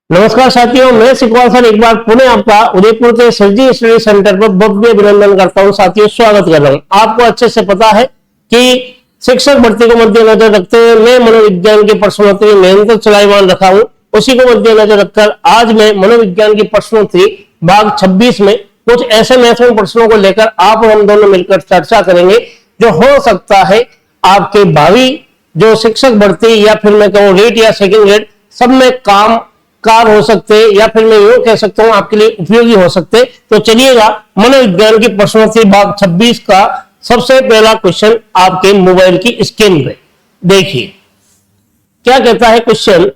नमस्कार साथियों, मैं सिकवाल सर एक बार पुणे आपका उदयपुर के सरजी स्टडी सेंटर पर भव्य अभिनंदन करता हूं। साथियों, स्वागत कर रहा हूं। आपको अच्छे से पता है कि शिक्षक भर्ती को मद्देनजर रखते हुए मैं मनोविज्ञान की प्रश्नोत्तरी निरंतर चलायमान रखा हूं। उसी को मद्देनजर रखकर आज मैं मनोविज्ञान की प्रश्नोत्तरी भाग 26 में कुछ ऐसे महत्वपूर्ण प्रश्नों को लेकर आप और हम दोनों मिलकर चर्चा करेंगे जो हो सकता है आपके भावी जो शिक्षक भर्ती या फिर मैं कहूँ रेट या सेकंड ग्रेड सब में काम कार हो सकते या फिर मैं यूं कह सकता हूं आपके लिए उपयोगी हो सकते। तो चलिएगा, मनोविज्ञान की प्रश्नोत्तरी भाग 26 का सबसे पहला क्वेश्चन आपके मोबाइल की स्क्रीन पे देखिए क्या कहता है क्वेश्चन।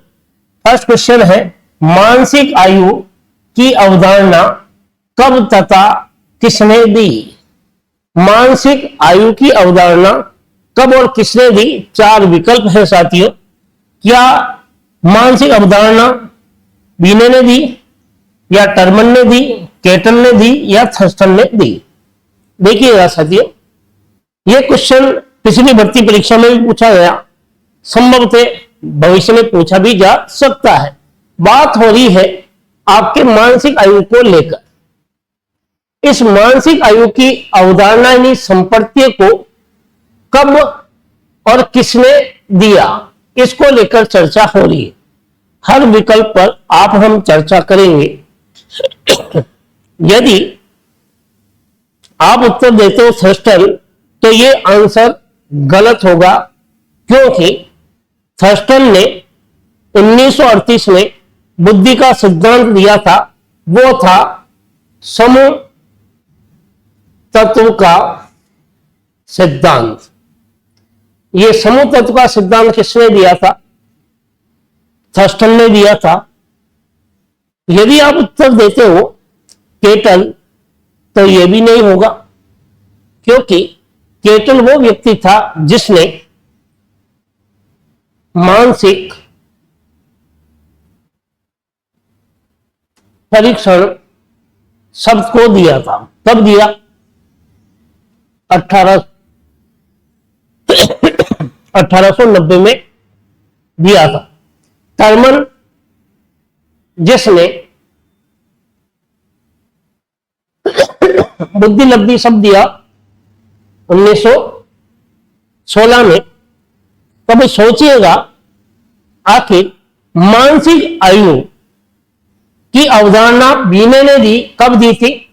फर्स्ट क्वेश्चन है, मानसिक आयु की अवधारणा कब तथा किसने दी। मानसिक आयु की अवधारणा कब और किसने दी। चार विकल्प है साथियों। क्या मानसिक अवधारणा बीने ने दी, या टर्मन ने दी, केटन ने दी, या थर्स्टन ने दी। देखिएगा साथियों, यह क्वेश्चन पिछली भर्ती परीक्षा में भी पूछा गया, संभवतः भविष्य में पूछा भी जा सकता है। बात हो रही है आपके मानसिक आयु को लेकर। इस मानसिक आयु की अवधारणा यानी संपर्त्य को कब और किसने दिया, इसको लेकर चर्चा हो रही है। हर विकल्प पर आप हम चर्चा करेंगे। यदि आप उत्तर देते हो थर्स्टन, तो यह आंसर गलत होगा, क्योंकि थर्स्टन ने 1938 में बुद्धि का सिद्धांत दिया था। वो था समूह तत्व का सिद्धांत। यह समूह तत्व का सिद्धांत किसने दिया था? थर्स्टन ने दिया था। यदि आप उत्तर देते हो केटल, तो यह भी नहीं होगा, क्योंकि केटल वो व्यक्ति था जिसने मानसिक परीक्षण शब्द को दिया था। कब दिया? 1890 में दिया था। टर्मन, जिसने बुद्धि लब्धि शब्द दिया 1916 में। तब सोचिएगा, आखिर मानसिक आयु की अवधारणा बीने ने दी, कब दी थी?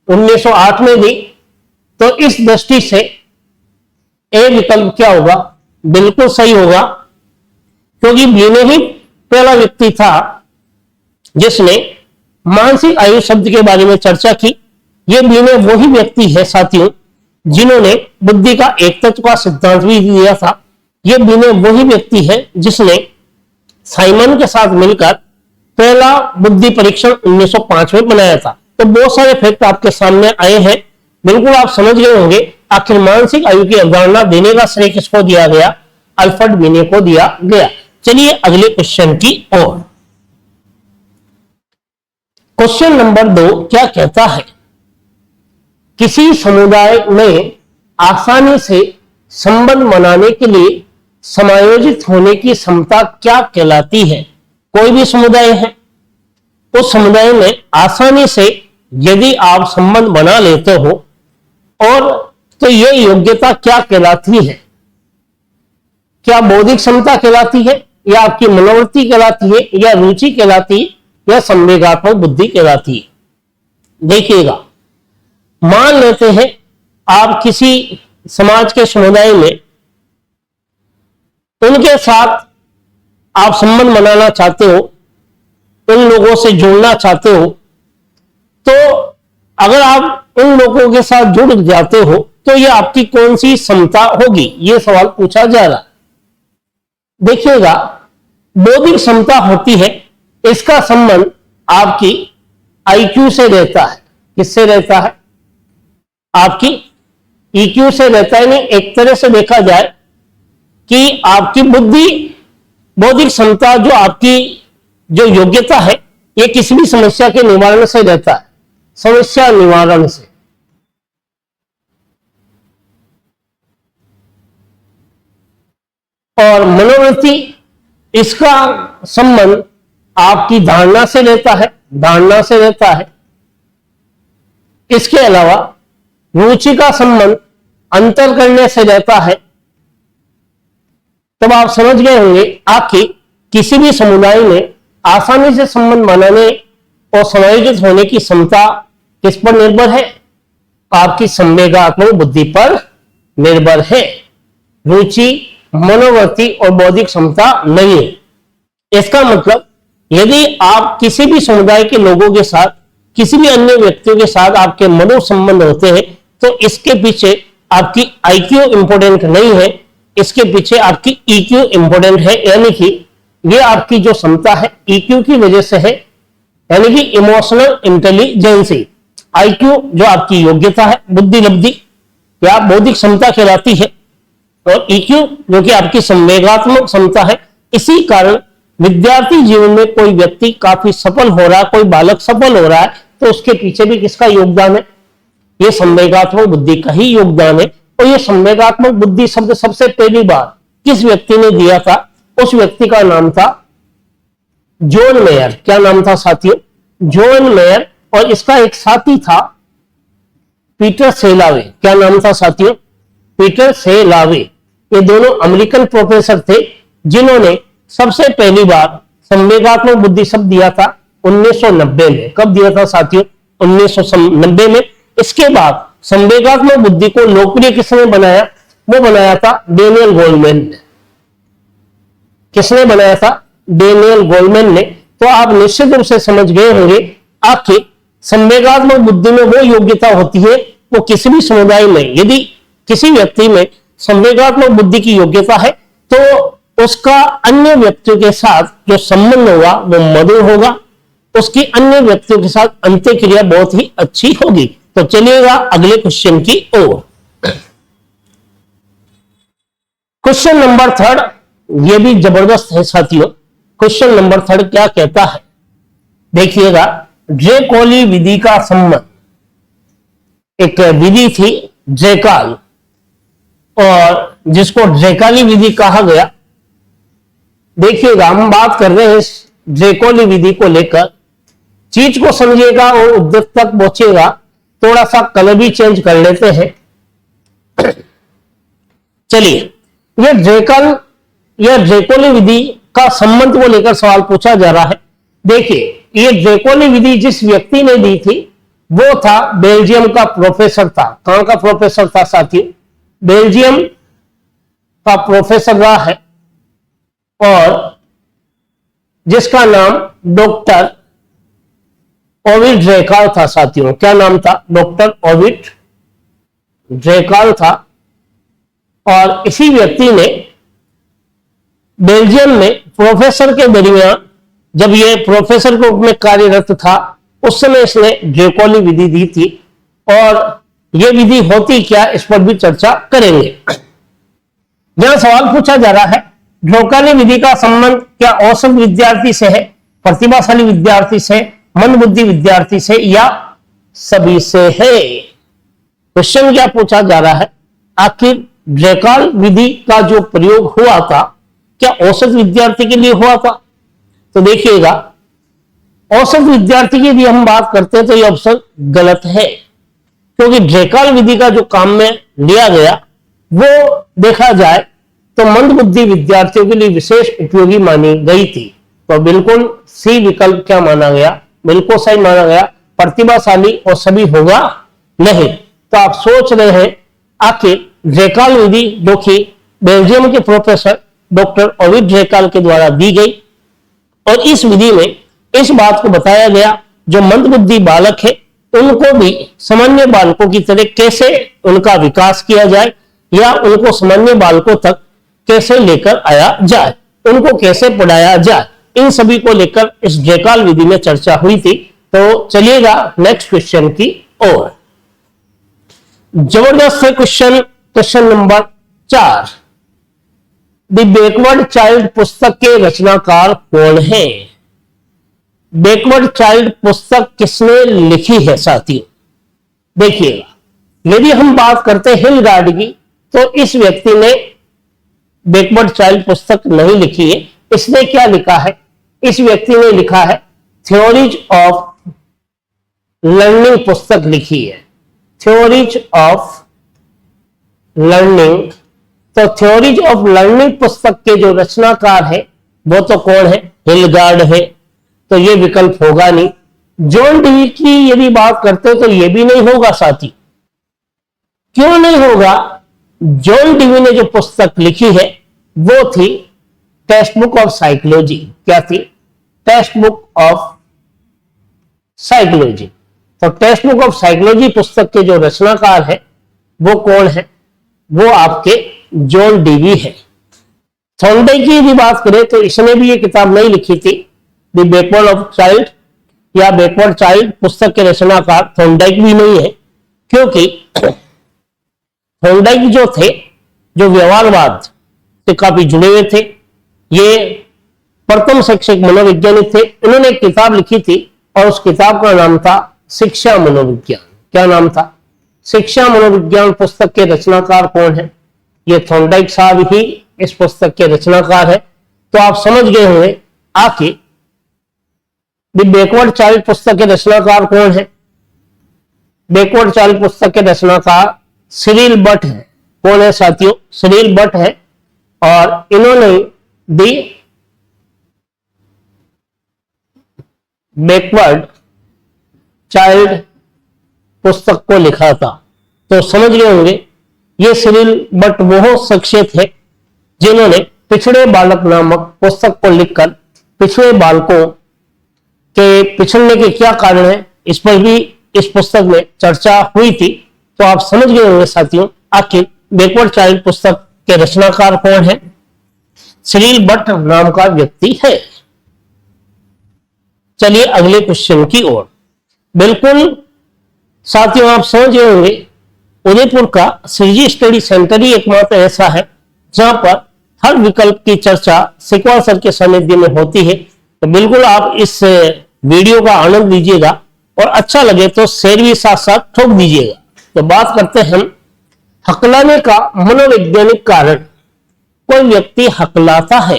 1908 में दी। तो इस दृष्टि से ए विकल्प क्या होगा? बिल्कुल सही होगा, क्योंकि बीने ही पहला व्यक्ति था जिसने मानसिक आयु शब्द के बारे में चर्चा की। ये बीने वही व्यक्ति है साथियों जिन्होंने बुद्धि का एक तत्व का सिद्धांत भी दिया था। ये बीने वही व्यक्ति है जिसने साइमन के साथ मिलकर पहला बुद्धि परीक्षण 1905 में बनाया था। तो बहुत सारे फैक्ट आपके सामने आए हैं, बिल्कुल आप समझ गए होंगे आखिर मानसिक आयु की अवधारणा देने का श्रेय किसको दिया गया? अल्फ्रेड बीने को दिया गया। चलिए अगले क्वेश्चन की ओर। क्वेश्चन नंबर 2 क्या कहता है? किसी समुदाय में आसानी से संबंध बनाने के लिए समायोजित होने की क्षमता क्या कहलाती है? कोई भी समुदाय है, उस समुदाय में आसानी से यदि आप संबंध बना लेते हो, और तो यह योग्यता क्या कहलाती है? क्या बौद्धिक क्षमता कहलाती है, या आपकी मनोवृत्ति कहलाती है, या रुचि कहलाती है, या संवेगात्मक बुद्धि कहलाती है? देखिएगा, मान लेते हैं आप किसी समाज के समुदाय में उनके साथ आप संबंध बनाना चाहते हो, उन लोगों से जुड़ना चाहते हो, तो अगर आप उन लोगों के साथ जुड़ जाते हो तो यह आपकी कौन सी क्षमता होगी? यह सवाल पूछा जा रहा। देखिएगा, बौद्धिक क्षमता होती है, इसका संबंध आपकी आईक्यू से रहता है। किससे रहता है? आपकी ईक्यू से रहता है। नहीं, एक तरह से देखा जाए कि आपकी बुद्धि, बौद्धिक क्षमता, जो आपकी जो योग्यता है, यह किसी भी समस्या के निवारण से रहता है। समस्या निवारण से। और मनोवृत्ति, इसका संबंध आपकी धारणा से रहता है, धारणा से रहता है। इसके अलावा रुचि का संबंध अंतर करने से रहता है। तब आप समझ गए होंगे आपकी किसी भी समुदाय में आसानी से संबंध बनाने और समायोजित होने की क्षमता किस पर निर्भर है? आपकी संवेगात्मक बुद्धि पर निर्भर है। रुचि, मनोवृत्ति और बौद्धिक क्षमता नहीं है। इसका मतलब यदि आप किसी भी समुदाय के लोगों के साथ, किसी भी अन्य व्यक्तियों के साथ आपके मनो संबंध होते हैं, तो इसके पीछे आपकी आईक्यू इंपोर्टेंट नहीं है, इसके पीछे आपकी ईक्यू इंपोर्टेंट है। यानी कि ये आपकी जो क्षमता है ईक्यू की वजह से है, यानी कि इमोशनल इंटेलिजेंसी। आईक्यू जो आपकी योग्यता है, बुद्धि लब्धि या बौद्धिक क्षमता कहलाती है, और ईक्यू जो कि आपकी संवेगात्मक क्षमता है। इसी कारण विद्यार्थी जीवन में कोई व्यक्ति काफी सफल हो रहा है, कोई बालक सफल हो रहा है, तो उसके पीछे भी किसका योगदान है? ये संवेगात्मक बुद्धि का ही योगदान है। और ये संवेगात्मक बुद्धि शब्द सबसे पहली बार किस व्यक्ति ने दिया था? उस व्यक्ति का नाम था जॉन मेयर। क्या नाम था साथियों? John mayor. और इसका एक साथी था पीटर सेलावे। क्या नाम था साथियों? पीटर सेलावे। ये दोनों अमेरिकन प्रोफेसर थे जिन्होंने सबसे पहली बार संवेगात्मक बुद्धि शब्द दिया था 1990 में। कब दिया था साथियों? 1990 में। इसके बाद संवेगात्मक बुद्धि को लोकप्रिय किसने बनाया? वो बनाया था डेनियल गोलमैन ने। किसने बनाया था? डेनियल गोलमैन ने। तो आप निश्चित रूप से समझ गए होंगे आखिर संवेगात्मक बुद्धि में वो योग्यता होती है, वो किसी भी समुदाय में यदि किसी व्यक्ति में संवेगात्मक बुद्धि की योग्यता है तो उसका अन्य व्यक्तियों के साथ जो संबंध होगा वो मधुर होगा, उसकी अन्य व्यक्तियों के साथ अंत्यक्रिया बहुत ही अच्छी होगी। तो चलिएगा अगले क्वेश्चन की ओर। क्वेश्चन नंबर 3, ये भी जबरदस्त है साथियों। क्वेश्चन नंबर 3 क्या कहता है? देखिएगा, ड्रे-कॉली विधि का संबंध। एक विधि थी ड्रेकाल, और जिसको ड्रेकाली विधि कहा गया। देखिएगा, हम बात कर रहे हैं ड्रे-कॉली विधि को लेकर। चीज को समझिएगा और उद्देश्य तक पहुंचेगा। थोड़ा सा कलर भी चेंज कर लेते हैं। चलिए, यह ड्रे-कॉली विधि का संबंध को लेकर सवाल पूछा जा रहा है। देखिए, ये ड्रे-कॉली विधि जिस व्यक्ति ने दी थी वो था बेल्जियम का प्रोफेसर था। कहां का प्रोफेसर था साथियों? बेल्जियम का प्रोफेसर रहा है, और जिसका नाम डॉक्टर ओविड ड्रेकाल था साथियों। क्या नाम था? डॉक्टर ओविड ड्रेकाल था। और इसी व्यक्ति ने बेल्जियम में प्रोफेसर के दरमियान, जब ये प्रोफेसर के रूप में कार्यरत था, उस समय इसने ड्रे-कॉली विधि दी थी। और यह विधि होती क्या, इस पर भी चर्चा करेंगे। यह सवाल पूछा जा रहा है, ड्रे-कॉली विधि का संबंध क्या औसत विद्यार्थी से है, प्रतिभाशाली विद्यार्थी से, मंदबुद्धि विद्यार्थी से, या सभी से है? क्वेश्चन क्या पूछा जा रहा है, आखिर ड्रे-कॉली विधि का जो प्रयोग हुआ था क्या औसत विद्यार्थी के लिए हुआ था? तो देखिएगा, औसत विद्यार्थी की भी हम बात करते हैं तो यह ऑप्शन गलत है, क्योंकि ड्रे-कॉली विधि का जो काम में लिया गया वो देखा जाए तो मंदबुद्धि विद्यार्थियों के लिए विशेष उपयोगी मानी गई थी। तो बिल्कुल सी विकल्प क्या माना गया? बिल्कुल सही माना गया। प्रतिभाशाली और सभी होगा नहीं। तो आप सोच रहे हैं आखिर ड्रे-कॉली विधि जो कि बेल्जियम के प्रोफेसर डॉक्टर ओविड ड्रेकाल के द्वारा दी गई, और इस विधि में इस बात को बताया गया जो मंदबुद्धि बालक है उनको भी सामान्य बालकों की तरह कैसे उनका विकास किया जाए, या उनको सामान्य बालकों तक कैसे लेकर आया जाए, उनको कैसे पढ़ाया जाए, इन सभी को लेकर इस ड्रेकाल विधि में चर्चा हुई थी। तो चलिएगा नेक्स्ट क्वेश्चन की ओर। जबरदस्त है question number 4। The backward child पुस्तक के रचनाकार कौन है? बैकवर्ड चाइल्ड पुस्तक किसने लिखी है साथियों? देखिएगा, यदि हम बात करते हैं हिलगार्ड की, तो इस व्यक्ति ने बैकवर्ड चाइल्ड पुस्तक नहीं लिखी है। इसने क्या लिखा है? इस व्यक्ति ने लिखा है थ्योरीज ऑफ लर्निंग पुस्तक लिखी है, थ्योरीज ऑफ लर्निंग। तो थ्योरीज ऑफ लर्निंग पुस्तक के जो रचनाकार है वो तो कौन है, हिलगार्ड है, तो ये विकल्प होगा नहीं। जॉन डीवी की यदि बात करते हो तो ये भी नहीं होगा साथी। क्यों नहीं होगा? जॉन डीवी ने जो पुस्तक लिखी है वो थी टेक्स्ट बुक ऑफ साइकोलॉजी। क्या थी? Text book of psychology. तो टेक्स्ट बुक ऑफ साइकोलॉजी पुस्तक के जो रचनाकार है वो कौन है? वो आपके जॉन डीवी है। थॉर्नडाइक की यदि बात करें तो इसने भी ये किताब नहीं लिखी थी, द बैकवर्ड ऑफ चाइल्ड या बैकवर्ड चाइल्ड पुस्तक के रचनाकार थॉर्नडाइक भी नहीं है, क्योंकि थॉर्नडाइक जो थे, जो व्यवहारवाद से काफी जुड़े हुए थे, ये प्रथम शैक्षिक मनोवैज्ञानिक थे। इन्होंने एक किताब लिखी थी और उस किताब का नाम था शिक्षा मनोविज्ञान। क्या नाम था? शिक्षा मनोविज्ञान पुस्तक के रचनाकार कौन है? ये थॉर्नडाइक साहब ही इस पुस्तक के रचनाकार है। तो आप समझ गए होंगे आखिर द बैकवर्ड चाइल्ड पुस्तक के रचनाकार कौन है? बैकवर्ड चाइल्ड पुस्तक के रचनाकार सिरिल बट है। कौन है साथियों? सिरिल बट है। और इन्होंने दी बैकवर्ड चाइल्ड पुस्तक को लिखा था। तो समझ गए होंगे ये सिरिल बट वो शख्सियत है जिन्होंने पिछड़े बालक नामक पुस्तक को लिखकर पिछड़े बालकों के पिछड़ने के क्या कारण है इस पर भी इस पुस्तक में चर्चा हुई थी। तो आप समझ गए होंगे साथियों आखिर बैकवर्ड चाइल्ड पुस्तक के रचनाकार कौन है? सिरिल बट नाम का व्यक्ति है। चलिए अगले क्वेश्चन की ओर। बिल्कुल साथियों आप समझ गए होंगे उदयपुर का श्रीजी स्टडी सेंटर ही एकमात्र ऐसा है जहां पर हर विकल्प की चर्चा सिकवाल सर के सानिध्य में होती है। तो बिल्कुल आप इस वीडियो का आनंद लीजिएगा और अच्छा लगे तो शेयर भी साथ साथ ठोक दीजिएगा। तो बात करते हैं हकलाने का मनोवैज्ञानिक कारण। कोई व्यक्ति हकलाता है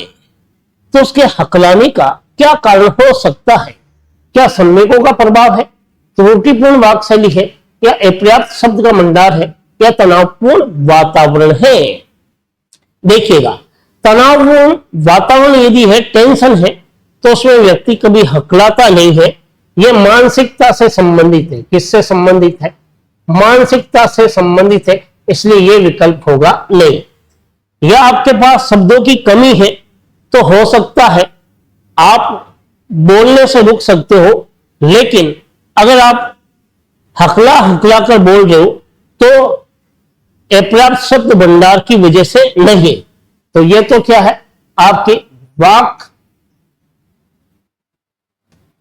तो उसके हकलाने का क्या कारण हो सकता है? क्या संवेगों का प्रभाव है, त्रुटिपूर्ण वाक्शैली है, या अपर्याप्त शब्द का भंडार है, या तनावपूर्ण वातावरण है? देखिएगा, तनावपूर्ण वातावरण यदि है, टेंशन है, तो उसमें व्यक्ति कभी हकलाता नहीं है। यह मानसिकता से संबंधित है। किससे संबंधित है? मानसिकता से संबंधित है, इसलिए यह विकल्प होगा नहीं। या आपके पास शब्दों की कमी है तो हो सकता है आप बोलने से रुक सकते हो, लेकिन अगर आप हकला हकला कर बोल रहे हो तो अपर्याप्त शब्द भंडार की वजह से नहीं। तो यह तो क्या है? आपके वाक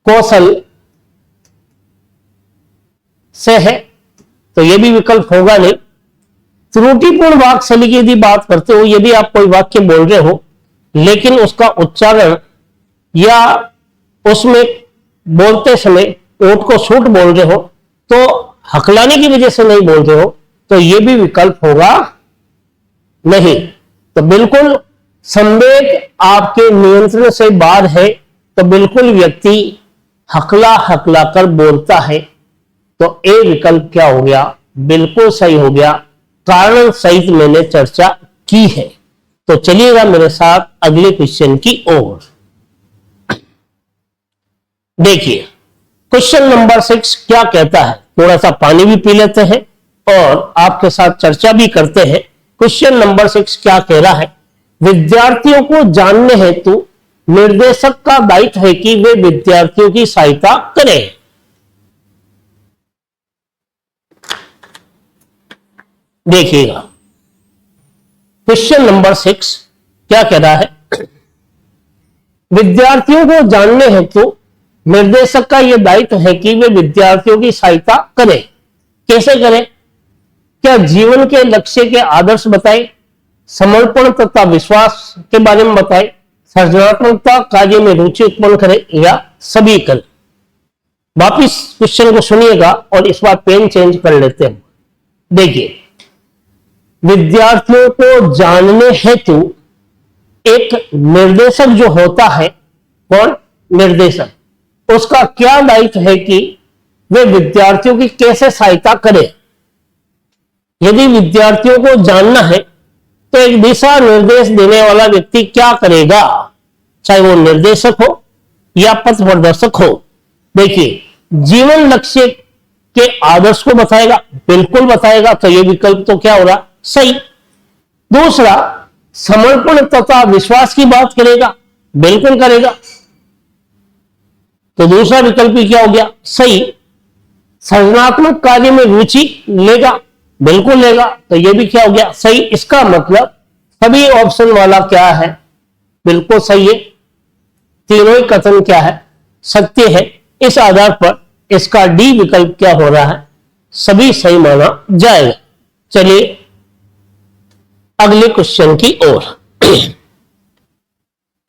कौशल से है, तो यह भी विकल्प होगा नहीं। त्रुटिपूर्ण वाक्शैली की यदि बात करते हो, यदि आप कोई वाक्य बोल रहे हो लेकिन उसका उच्चारण या उसमें बोलते समय ओठ को सूट बोल रहे हो तो हकलाने की वजह से नहीं बोल रहे हो, तो यह भी विकल्प होगा नहीं। तो बिल्कुल संवेग आपके नियंत्रण से बाहर है, तो बिल्कुल व्यक्ति हकला हकला कर बोलता है। तो ए विकल्प क्या हो गया? बिल्कुल सही हो गया। कारण सहित मैंने चर्चा की है। तो चलिएगा मेरे साथ अगले क्वेश्चन की ओर। देखिए क्वेश्चन नंबर 6 क्या कहता है। थोड़ा सा पानी भी पी लेते हैं और आपके साथ चर्चा भी करते हैं। क्वेश्चन नंबर 6 क्या कह रहा है? विद्यार्थियों को जानने हेतु निर्देशक का दायित्व है कि वे विद्यार्थियों की सहायता करें। देखिएगा क्वेश्चन नंबर 6 क्या कह रहा है? विद्यार्थियों को जानने हेतु निर्देशक का यह दायित्व है कि वे विद्यार्थियों की सहायता करें। कैसे करें? क्या जीवन के लक्ष्य के आदर्श बताए, समर्पण तथा विश्वास के बारे में बताए, सृजनात्मकता कार्य में रुचि उत्पन्न करे, या सभी करें। वापिस क्वेश्चन को सुनिएगा और इस बार पेन चेंज कर लेते हैं। देखिए विद्यार्थियों को जानने हेतु एक निर्देशक जो होता है कौन? निर्देशक उसका क्या दायित्व है कि वे विद्यार्थियों की कैसे सहायता करे। यदि विद्यार्थियों को जानना है तो एक दिशा निर्देश देने वाला व्यक्ति क्या करेगा, चाहे वो निर्देशक हो या पथ प्रदर्शक हो। देखिए, जीवन लक्ष्य के आदर्श को बताएगा, बिल्कुल बताएगा, तो ये विकल्प तो क्या होगा, सही। दूसरा, समर्पण तथा विश्वास की बात करेगा, बिल्कुल करेगा, तो दूसरा विकल्प ही क्या हो गया, सही। सृजनात्मक कार्य में रुचि लेगा, बिल्कुल लेगा, तो यह भी क्या हो गया, सही। इसका मतलब सभी ऑप्शन वाला क्या है, बिल्कुल सही है। तीनों ही कथन क्या है, सत्य है। इस आधार पर इसका डी विकल्प क्या हो रहा है, सभी सही माना जाएगा। चलिए अगले क्वेश्चन की ओर।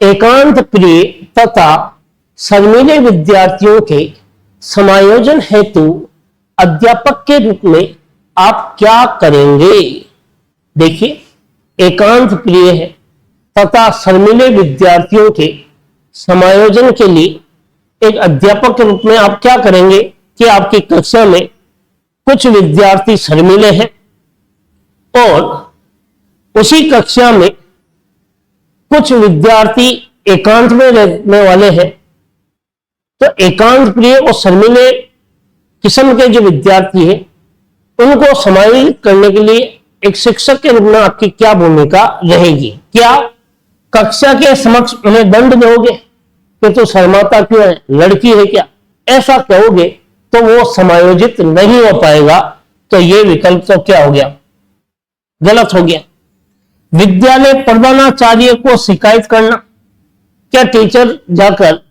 एकांत प्रिय तथा शर्मीले विद्यार्थियों के समायोजन हेतु अध्यापक के रूप में आप क्या करेंगे। देखिए, एकांत प्रिय है तथा शर्मीले विद्यार्थियों के समायोजन के लिए एक अध्यापक के रूप में आप क्या करेंगे कि आपकी कक्षा में कुछ विद्यार्थी शर्मीले हैं और उसी कक्षा में कुछ विद्यार्थी एकांत में रहने वाले हैं। तो एकांत प्रिय और शर्मीले किस्म के जो विद्यार्थी हैं उनको समायोजित करने के लिए एक शिक्षक के रूप में आपकी क्या भूमिका रहेगी। क्या कक्षा के समक्ष उन्हें दंड दोगे कि तो शर्माता क्यों है, लड़की है क्या, ऐसा कहोगे तो वो समायोजित नहीं हो पाएगा। तो ये विकल्प तो क्या हो गया, गलत हो गया। विद्यालय प्रधानाचार्य को शिकायत करना, क्या टीचर जाकर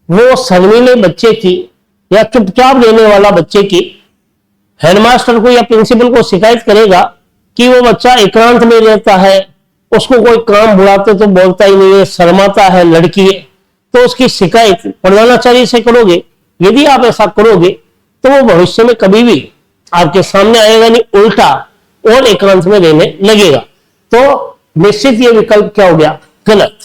वो शर्मीले बच्चे की या चुपचाप रहने वाला बच्चे की हेडमास्टर को या प्रिंसिपल को शिकायत करेगा कि वो बच्चा एकांत में रहता है, उसको कोई काम बुलाते तो बोलता ही नहीं है, शर्माता है, लड़की है, तो उसकी शिकायत प्रधानाचार्य से करोगे। यदि आप ऐसा करोगे तो वो भविष्य में कभी भी आपके सामने आएगा नहीं, उल्टा और एकांत में रहने लगेगा। तो निश्चित ये विकल्प क्या हो गया, गलत।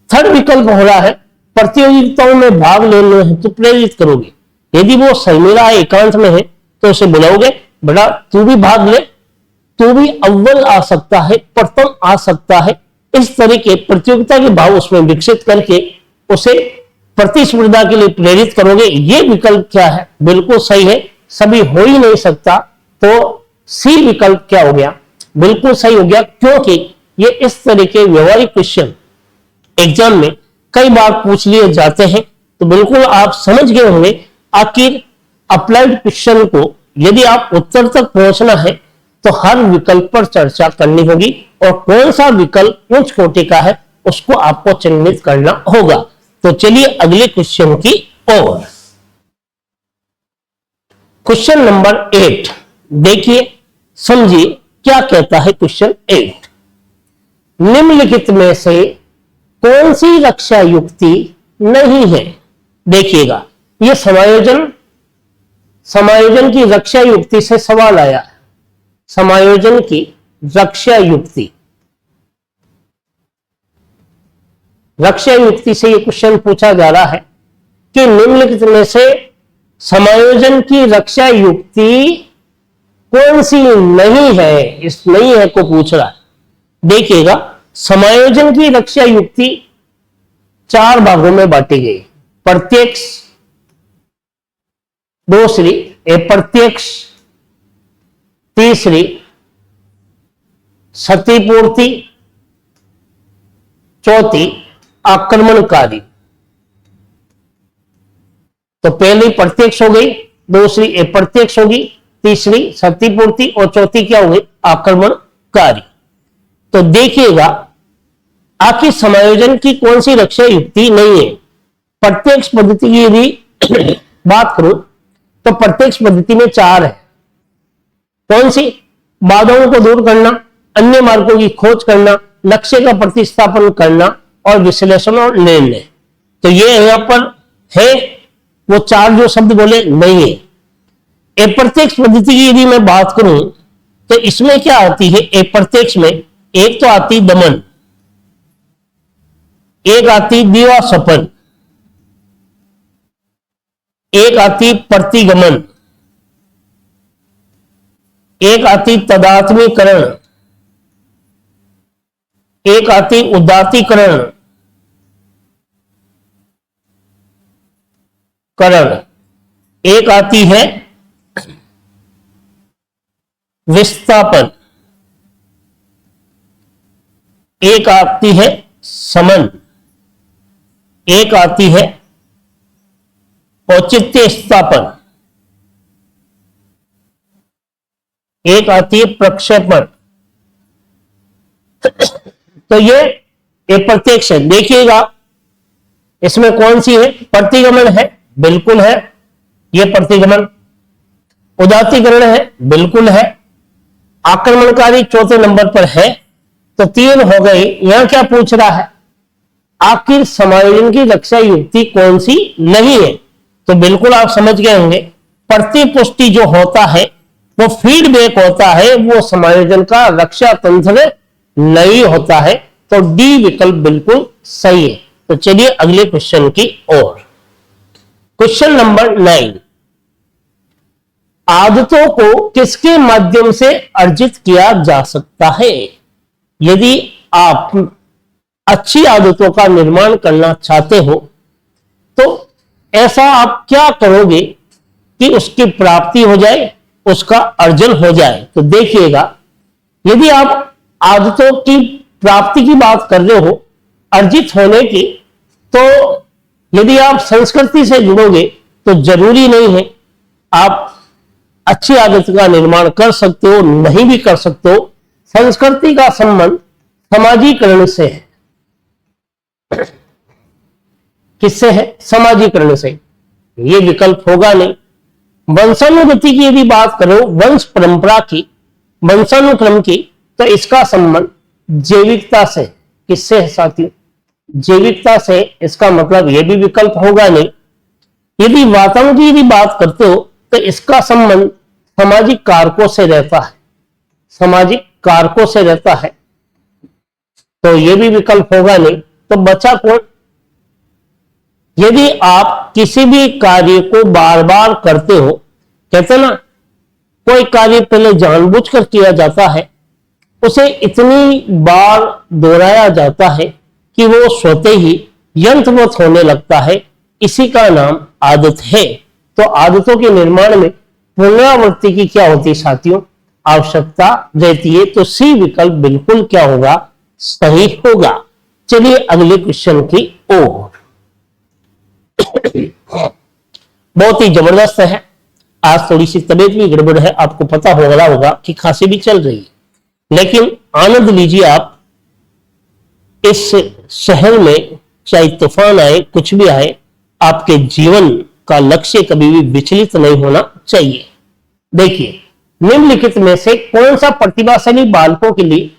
थर्ड विकल्प हो रहा है प्रतियोगिताओं में भाग लेने हेतु प्रेरित करोगे। यदि वो शर्मीला है, एकांत में है, तो उसे बुलाओगे, बेटा तू भी भाग ले, तू भी अव्वल आ सकता है, प्रथम आ सकता है। इस तरह के प्रतियोगिता के भाव उसमें विकसित करके उसे प्रतिस्पर्धा के लिए प्रेरित करोगे। ये विकल्प क्या है, बिल्कुल सही है, सभी हो ही नहीं सकता। तो सी विकल्प क्या हो गया, बिल्कुल सही हो गया, क्योंकि ये इस तरह के व्यवहारिक क्वेश्चन एग्जाम में कई बार पूछ लिए जाते हैं। तो बिल्कुल आप समझ गए होंगे आखिर अप्लाइड क्वेश्चन को यदि आप उत्तर तक पहुंचना है तो हर विकल्प पर चर्चा करनी होगी और कौन सा विकल्प उच्च कोटि का है उसको आपको चिन्हित करना होगा। तो चलिए अगले क्वेश्चन की ओर। क्वेश्चन नंबर 8 देखिए, समझिए क्या कहता है क्वेश्चन 8। निम्नलिखित में से कौन सी रक्षा युक्ति नहीं है। देखिएगा, यह समायोजन की रक्षा युक्ति से सवाल आया है। समायोजन की रक्षा युक्ति से यह क्वेश्चन पूछा जा रहा है कि निम्नलिखित में से समायोजन की रक्षा युक्ति कौन सी नहीं है। इस नहीं है को पूछ रहा है। देखिएगा, समायोजन की रक्षा युक्ति 4 भागों में बांटी गई। प्रत्यक्ष, दूसरी अप्रत्यक्ष, तीसरी क्षतिपूर्ति, चौथी आक्रमणकारी। तो पहली प्रत्यक्ष हो गई, दूसरी अप्रत्यक्ष होगी, तीसरी क्षतिपूर्ति और चौथी क्या हो गई, आक्रमणकारी। तो देखिएगा आखिर समायोजन की कौन सी रक्षा युक्ति नहीं है। प्रत्यक्ष पद्धति की यदि बात करूं तो प्रत्यक्ष पद्धति में 4 है। कौन सी, बाधाओं को दूर करना, अन्य मार्गों की खोज करना, लक्ष्य का प्रतिस्थापन करना और विश्लेषण और निर्णय। तो ये यहां पर है, वो 4 जो शब्द बोले नहीं है। अप्रत्यक्ष पद्धति की यदि मैं बात करूं तो इसमें क्या आती है, अप्रत्यक्ष में एक तो आती दमन, एक आती दीवा सपन, एक आती प्रतिगमन, एक आती तदात्मीकरण, एक आती उदात्तीकरण करण, एक आती है विस्थापन, एक आती है समन, एक आती है औचित्य स्थापन, एक आती है प्रक्षेपण। तो ये एक प्रत्यक्ष है। देखिएगा इसमें कौन सी है, प्रतिगमन है, बिल्कुल है, ये प्रतिगमन। उदात्तीकरण है, बिल्कुल है। आक्रमणकारी चौथे नंबर पर है। तो 3 हो गई। यहां क्या पूछ रहा है, आखिर समायोजन की रक्षा युक्ति कौन सी नहीं है? तो बिल्कुल आप समझ गए होंगे, प्रतिपुष्टि जो होता है वो फीडबैक होता है, वो समायोजन का रक्षा तंत्र नहीं होता है। तो डी विकल्प बिल्कुल सही है। तो चलिए अगले क्वेश्चन की ओर। क्वेश्चन नंबर 9, आदतों को किसके माध्यम से अर्जित किया जा सकता है? यदि आप अच्छी आदतों का निर्माण करना चाहते हो तो ऐसा आप क्या करोगे कि उसकी प्राप्ति हो जाए, उसका अर्जन हो जाए? तो देखिएगा, यदि आप आदतों की प्राप्ति की बात कर रहे हो, अर्जित होने की, तो यदि आप संस्कृति से जुड़ोगे तो जरूरी नहीं है आप अच्छी आदत का निर्माण कर सकते हो, नहीं भी कर सकते हो। संस्कृति का संबंध समाजीकरण से है। किससे है? समाजीकरण से। ये विकल्प होगा नहीं। वंशानुगति की यदि बात करो, वंश परंपरा की, वंशानुक्रम की, तो इसका संबंध जैविकता से। किससे है साथियों? जैविकता से। इसका मतलब यह भी विकल्प होगा नहीं। यदि वातावरण की यदि बात करते हो तो इसका संबंध सामाजिक कारकों से रहता है, सामाजिक कारकों से रहता है। तो यह भी विकल्प होगा नहीं। तो बचा कौन? यदि आप किसी भी कार्य को बार बार करते हो, कहते ना कोई कार्य पहले जानबूझकर किया जाता है, उसे इतनी बार दोहराया जाता है कि वो स्वतः ही यंत्रवत होने लगता है, इसी का नाम आदत है। तो आदतों के निर्माण में पुनरावृत्ति की क्या होती है साथियों? आवश्यकता रहती है। तो सी विकल्प बिल्कुल क्या होगा? सही होगा। चलिए अगले क्वेश्चन की ओर। बहुत ही जबरदस्त है। आज थोड़ी सी तबीयत भी गड़बड़ है, आपको पता होगा कि खांसी भी चल रही है, लेकिन आनंद लीजिए आप। इस शहर में चाहे तूफान आए, कुछ भी आए, आपके जीवन का लक्ष्य कभी भी विचलित नहीं होना चाहिए। देखिए, निम्नलिखित में से कौन सा प्रतिभाशाली बालकों के लिए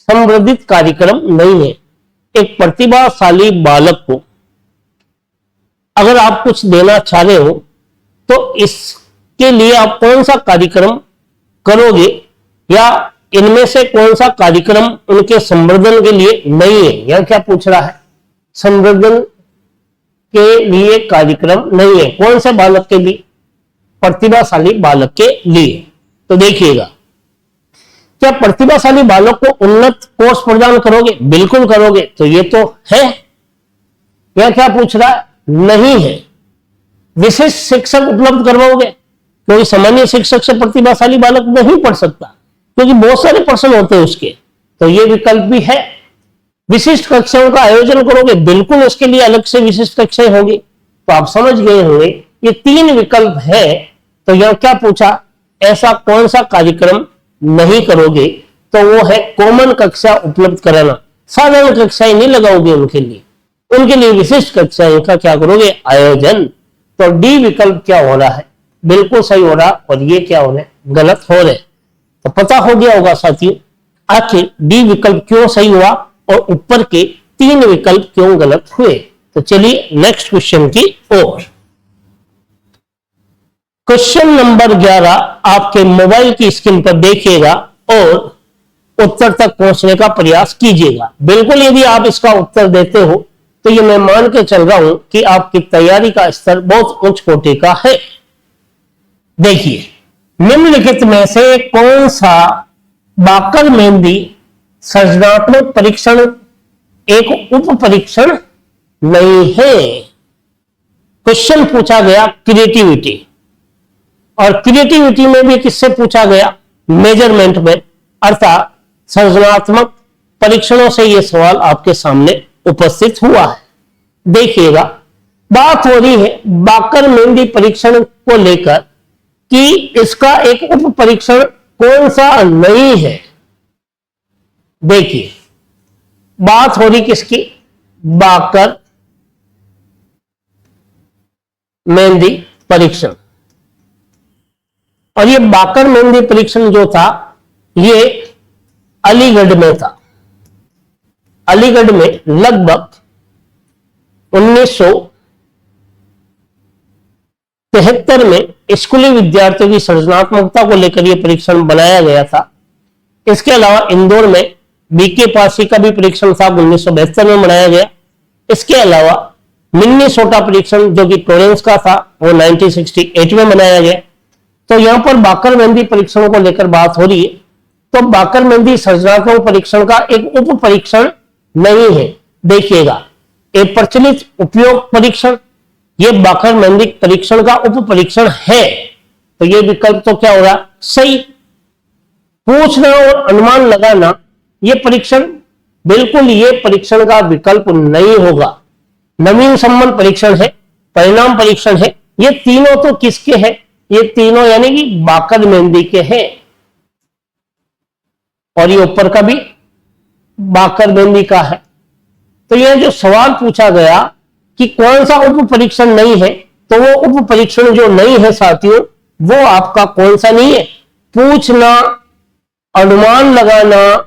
संवर्धित कार्यक्रम नहीं है? एक प्रतिभाशाली बालक को अगर आप कुछ देना चाह रहे हो तो इसके लिए आप कौन सा कार्यक्रम करोगे, या इनमें से कौन सा कार्यक्रम उनके संवर्धन के लिए नहीं है? यह क्या पूछ रहा है? संवर्धन के लिए कार्यक्रम नहीं है। कौन से बालक के लिए? प्रतिभाशाली बालक के लिए। तो देखिएगा, क्या प्रतिभाशाली बालक को उन्नत कोर्स प्रदान करोगे? बिल्कुल करोगे। तो ये तो है। यह क्या पूछ रहा है? नहीं है। विशेष शिक्षक उपलब्ध करवाओगे? क्योंकि सामान्य शिक्षक से प्रतिभाशाली बालक नहीं पढ़ सकता, क्योंकि बहुत सारे प्रश्न होते हैं उसके। तो ये विकल्प भी है। विशिष्ट कक्षाओं का आयोजन करोगे? बिल्कुल, उसके लिए अलग से विशिष्ट कक्षाएं होगी। तो आप समझ गए होंगे ये 3 विकल्प है। तो यह क्या पूछा? ऐसा कौन सा कार्यक्रम नहीं करोगे? तो वो है कॉमन कक्षा उपलब्ध कराना। साधारण कक्षाएं नहीं लगाओगे उनके लिए विशिष्ट कक्षाएं का क्या करोगे? आयोजन। तो डी विकल्प क्या हो रहा है? बिल्कुल सही हो रहा। और ये क्या हो रहा है? गलत हो रहे। तो पता हो गया होगा साथियों आखिर डी विकल्प क्यों सही हुआ और ऊपर के 3 विकल्प क्यों गलत हुए। तो चलिए नेक्स्ट क्वेश्चन की ओर। क्वेश्चन नंबर 11 आपके मोबाइल की स्क्रीन पर देखिएगा और उत्तर तक पहुंचने का प्रयास कीजिएगा। बिल्कुल, यदि आप इसका उत्तर देते हो तो ये मैं मान के चल रहा हूं कि आपकी तैयारी का स्तर बहुत उच्च कोटि का है। देखिए, निम्नलिखित में से कौन सा बाकर मेहंदी सृजनात्मक परीक्षण एक उप परीक्षण नहीं है? क्वेश्चन पूछा गया क्रिएटिविटी, और क्रिएटिविटी में भी किससे पूछा गया? मेजरमेंट में, अर्थात सृजनात्मक परीक्षणों से यह सवाल आपके सामने उपस्थित हुआ है। देखिएगा, बात हो रही है बाकर मेहंदी परीक्षण को लेकर कि इसका एक उप परीक्षण कौन सा नहीं है। देखिए, बात हो रही किसकी? बाकर मेहंदी परीक्षण। और ये बाकर मेहंदी परीक्षण जो था ये अलीगढ़ में था। अलीगढ़ में लगभग 1973 में स्कूली विद्यार्थियों की सृजनात्मकता को लेकर यह परीक्षण बनाया गया था। इसके अलावा इंदौर में बीके पासी का भी परीक्षण था, 1972 में बनाया गया। इसके अलावा मिन्नेसोटा परीक्षण जो कि टोरेंस का था वो 1968 में बनाया गया। तो यहां पर बाकर मेहंदी परीक्षणों को लेकर बात हो रही है, तो बाकर मेहंदी सृजनात्मक परीक्षण का एक उप परीक्षण नहीं है। देखिएगा, एक प्रचलित उपयोग परीक्षण ये बाकर मेहंदी परीक्षण का उप परीक्षण है, तो ये विकल्प तो क्या होगा? सही। पूछना और अनुमान लगाना ये परीक्षण, बिल्कुल ये परीक्षण का विकल्प नहीं होगा। नवीन संबंध परीक्षण है, परिणाम परीक्षण है, ये तीनों तो किसके हैं? ये तीनों यानी कि बाकर मेहंदी के हैं। और ये ऊपर का भी बाकर मेहंदी का है। तो यह जो सवाल पूछा गया कि कौन सा उप परीक्षण नहीं है, तो वो उप परीक्षण जो नहीं है साथियों, वो आपका कौन सा नहीं है? पूछना, अनुमान लगाना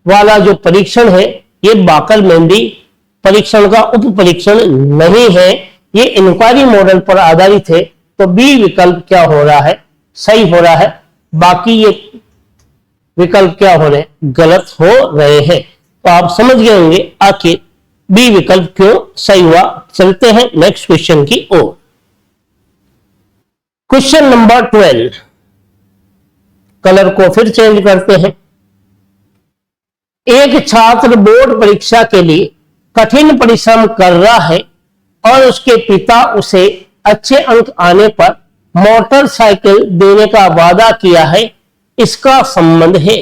वाला जो परीक्षण है ये बाकर मेहंदी परीक्षण का उप परीक्षण नहीं है। ये इंक्वायरी मॉडल पर आधारित है, तो बी विकल्प क्या हो रहा है? सही हो रहा है। बाकी ये विकल्प क्या हो रहे हैं? गलत हो रहे हैं। तो आप समझ गए होंगे आखिर बी विकल्प क्यों सही हुआ। चलते हैं नेक्स्ट क्वेश्चन की ओर। क्वेश्चन नंबर 12, कलर को फिर चेंज करते हैं। एक छात्र बोर्ड परीक्षा के लिए कठिन परिश्रम कर रहा है और उसके पिता उसे अच्छे अंक आने पर मोटरसाइकिल देने का वादा किया है, इसका संबंध है।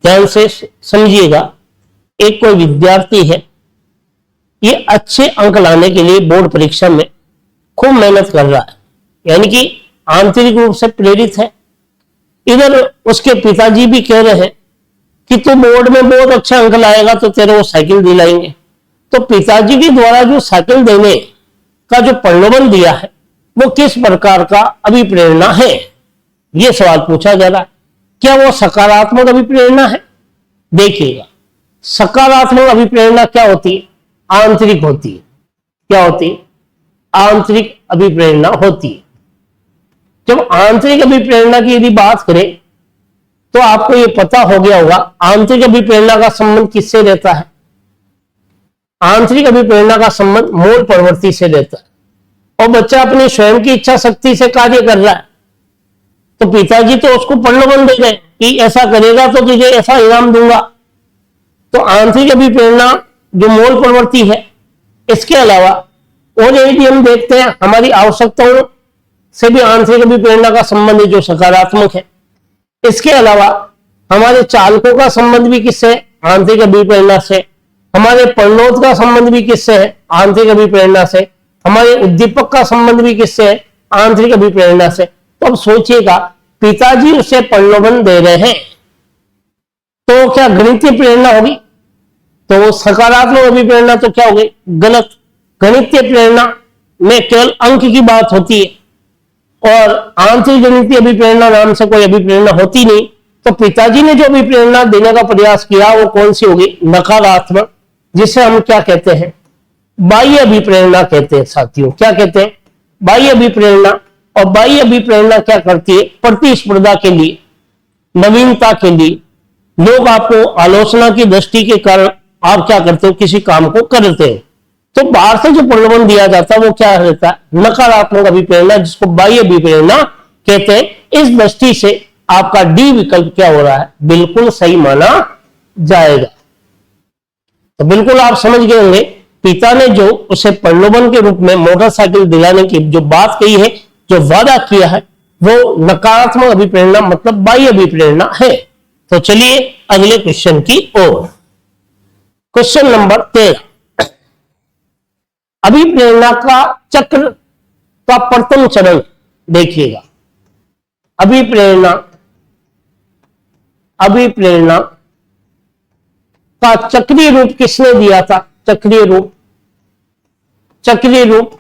ध्यान से समझिएगा, एक कोई विद्यार्थी है, ये अच्छे अंक लाने के लिए बोर्ड परीक्षा में खूब मेहनत कर रहा है, यानी कि आंतरिक रूप से प्रेरित है। इधर उसके पिताजी भी कह रहे हैं कि तू बोर्ड में बहुत अच्छा अंक लाएगा तो तेरे को साइकिल दिलाएंगे। तो पिताजी के द्वारा जो साइकिल देने का जो प्रलोभन दिया है वो किस प्रकार का अभिप्रेरणा है, यह सवाल पूछा जा रहा है। क्या वो सकारात्मक अभिप्रेरणा है? देखिएगा, सकारात्मक अभिप्रेरणा क्या होती है? आंतरिक होती है। क्या होती है? आंतरिक अभिप्रेरणा होती है। जब आंतरिक अभिप्रेरणा की यदि बात करें तो आपको यह पता हो गया होगा आंतरिक अभिप्रेरणा का संबंध किससे रहता है? आंतरिक अभिप्रेरणा का संबंध मूल प्रवृत्ति से रहता है। और बच्चा अपनी स्वयं की इच्छा शक्ति से कार्य कर रहा है, तो पिताजी तो उसको प्रलोभन दे रहे हैं कि ऐसा करेगा तो तुझे ऐसा इनाम दूंगा। तो आंतरिक अभिप्रेरणा जो मूल प्रवृत्ति है, इसके अलावा और यदि हम देखते हैं हमारी आवश्यकताओं से भी आंतरिक अभिप्रेरणा का संबंध है जो सकारात्मक है। इसके अलावा हमारे चालकों का संबंध भी किससे है? आंतरिक अभिप्रेरणा से। हमारे परिणोद का संबंध भी किससे है? आंतरिक अभिप्रेरणा से। हमारे उद्दीपक का संबंध भी किससे है? आंतरिक अभिप्रेरणा से। तो अब सोचिएगा, पिताजी उसे प्रलोभन दे रहे हैं, तो क्या गणितीय प्रेरणा होगी? तो सकारात्मक अभिप्रेरणा तो क्या होगी? गलत। गणितीय प्रेरणा में केवल अंक की बात होती है और आंतरिक गणितीय अभिप्रेरणा नाम से कोई अभिप्रेरणा होती नहीं। तो पिताजी ने जो अभिप्रेरणा देने का प्रयास किया वो कौन सी होगी? नकारात्मक, जिसे हम क्या कहते हैं? बाह्य अभिप्रेरणा कहते हैं साथियों। क्या कहते हैं? बाह्य अभिप्रेरणा। और बाह्य अभिप्रेरणा क्या करती है? प्रतिस्पर्धा के लिए, नवीनता के लिए, लोग आपको आलोचना की दृष्टि के कारण आप क्या करते हो, किसी काम को करते हो, तो बाहर से जो प्रलोभन दिया जाता है वो क्या रहता है, नकारात्मक अभिप्रेरणा, जिसको बाह्य अभिप्रेरणा कहते हैं। इस दृष्टि से आपका डी विकल्प क्या हो रहा है, बिल्कुल सही माना जाएगा। तो बिल्कुल आप समझ गए होंगे, पिता ने जो उसे प्रलोभन के रूप में मोटरसाइकिल दिलाने की जो बात कही है, जो वादा किया है, वो नकारात्मक अभिप्रेरणा मतलब बाह्य अभिप्रेरणा है। तो चलिए अगले क्वेश्चन की ओर। क्वेश्चन नंबर 13, अभिप्रेरणा का चक्र का प्रथम चरण देखिएगा। अभिप्रेरणा का चक्रीय रूप किसने दिया था, चक्रीय रूप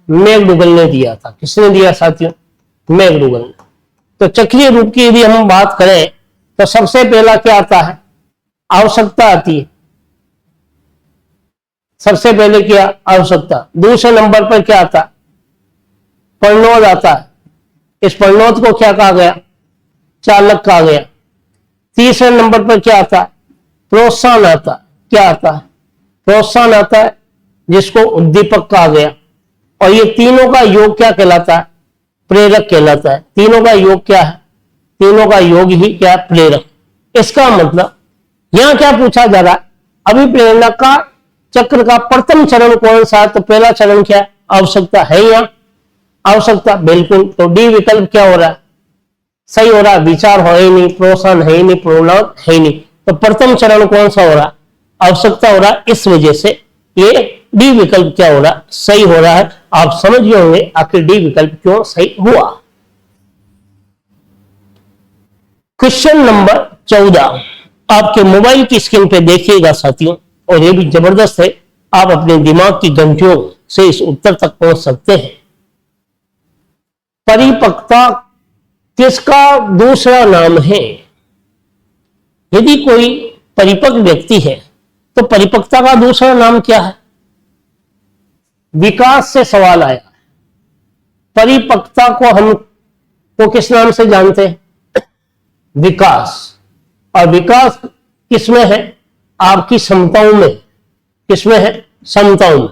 मैकडूगल ने दिया था। किसने दिया साथियों, मैकडूगल ने। तो चक्रीय रूप की यदि हम बात करें तो सबसे पहला क्या आता है, आवश्यकता आती है। सबसे पहले क्या, आवश्यकता। दूसरे नंबर पर क्या आता है, परिणोद आता है। इस परिणोद को क्या कहा गया, चालक कहा गया। तीसरे नंबर पर क्या आता है, प्रोत्साहन आता है। क्या आता है, प्रोत्साहन आता है, जिसको उद्दीपक कहा गया। और ये तीनों का योग क्या कहलाता है, प्रेरक कहलाता है। तीनों का योग क्या है, तीनों का योग ही क्या है, प्रेरक। इसका मतलब यहां क्या पूछा जा रहा है, अभिप्रेरणा का चक्र का प्रथम चरण कौन सा है, तो पहला चरण क्या है, आवश्यकता है। यहां आवश्यकता, बिल्कुल। तो डी विकल्प क्या हो रहा है, सही हो रहा है। विचार हो ही नहीं, प्रोत्साहन है ही नहीं, प्रोत्साहन है ही नहीं, तो प्रथम चरण कौन सा हो रहा है, आवश्यकता हो रहा है। इस वजह से ये डी विकल्प क्या हो रहा है, सही हो रहा है। आप समझ गए होंगे आखिर डी विकल्प क्यों सही हुआ। क्वेश्चन नंबर 14 आपके मोबाइल की स्क्रीन पे देखिएगा साथियों, और ये भी जबरदस्त है, आप अपने दिमाग की घंटियों से इस उत्तर तक पहुंच सकते हैं। परिपक्वता किसका दूसरा नाम है। यदि कोई परिपक्व व्यक्ति है तो परिपक्वता का दूसरा नाम क्या है, विकास से सवाल आया। परिपक्वता को हम तो किस नाम से जानते हैं, विकास। और विकास किसमें है, आपकी क्षमताओं में। किसमें है, क्षमताओं में।